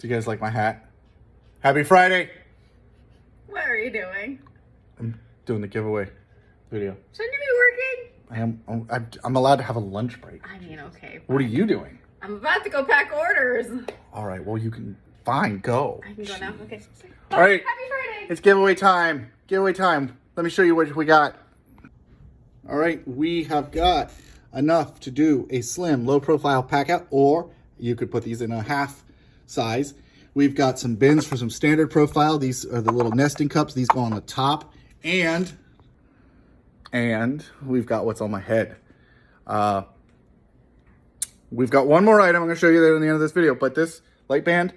Do you guys like my hat? Happy Friday! What are you doing? I'm doing the giveaway video. Shouldn't you be working? I'm allowed to have a lunch break. I mean, okay. What are you doing? I'm about to go pack orders. All right, well, you can, fine, go. I can go now? Okay. All right. Happy Friday. It's giveaway time. Giveaway time. Let me show you what we got. All right, we have got enough to do a slim, low profile pack out, or you could put these in a half size. We've got some bins for some standard profile. These are the little nesting cups. These go on the top. And we've got what's on my head. We've got one more item. I'm going to show you that at the end of this video. But this light band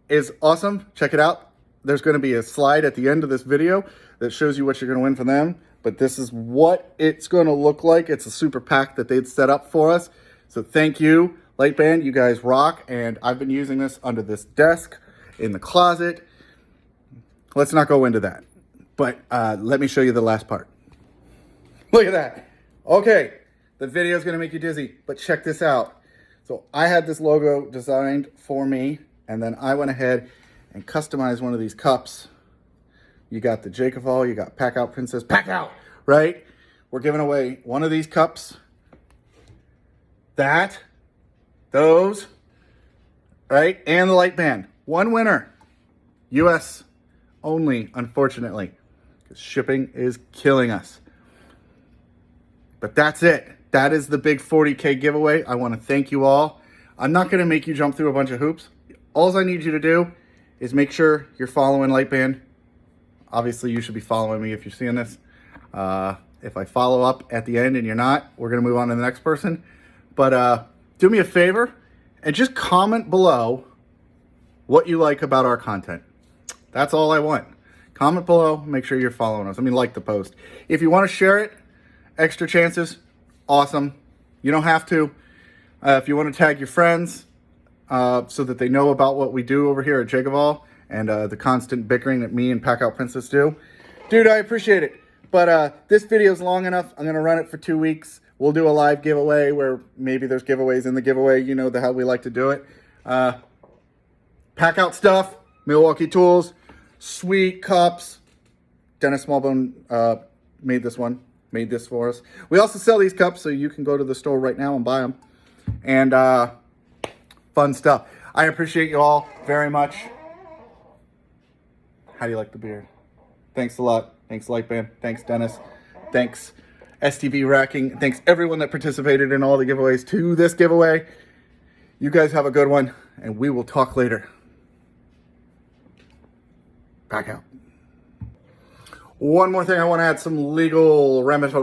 is awesome. Check it out. There's going to be a slide at the end of this video that shows you what you're going to win from them. But this is what it's going to look like. It's a super pack that they'd set up for us. So thank you, Light Band. You guys rock. And I've been using this under this desk, in the closet. Let's not go into that. But let me show you the last part. Look at that. Okay, the video is going to make you dizzy, but check this out. So I had this logo designed for me, and then I went ahead and customized one of these cups. You got the Jacoval, you got Pack Out Princess, Pack Out, right? We're giving away one of these cups, those, right? And the light band. One winner. US only, unfortunately, because shipping is killing us. But that's it. That is the big 40K giveaway. I want to thank you all. I'm not going to make you jump through a bunch of hoops. All I need you to do is make sure you're following Lightband. Obviously, you should be following me if you're seeing this. If I follow up at the end and you're not, we're going to move on to the next person. But do me a favor and just comment below what you like about our content. That's all I want. Comment below. Make sure you're following us. I mean, like the post. If you want to share it, extra chances, awesome. You don't have to. If you want to tag your friends so that they know about what we do over here at Jacoval and the constant bickering that me and Pack Out Princess do. Dude, I appreciate it. But this video is long enough. I'm going to run it for 2 weeks. We'll do a live giveaway where maybe there's giveaways in the giveaway. You know how we like to do it. Pack Out stuff, Milwaukee Tools, sweet cups. Dennis Smallbone made this for us. We also sell these cups, so you can go to the store right now and buy them. And fun stuff. I appreciate you all very much. How do you like the beard? Thanks a lot. Thanks, Lightband. Thanks, Dennis. Thanks, STV Racking. Thanks, everyone that participated in all the giveaways to this giveaway. You guys have a good one, and we will talk later. Pack out. One more thing, I want to add some legal remedies.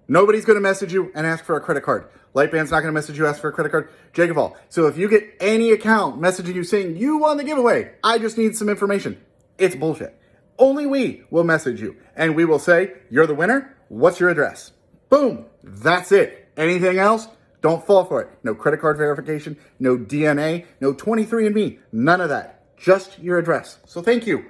Nobody's going to message you and ask for a credit card. Lightband's not going to message you, ask for a credit card. Jacoval. So if you get any account messaging you saying you won the giveaway, I just need some information, it's bullshit. Only we will message you, and we will say, you're the winner. What's your address? Boom. That's it. Anything else? Don't fall for it. No credit card verification, no DNA, no 23andMe, none of that. Just your address. So thank you.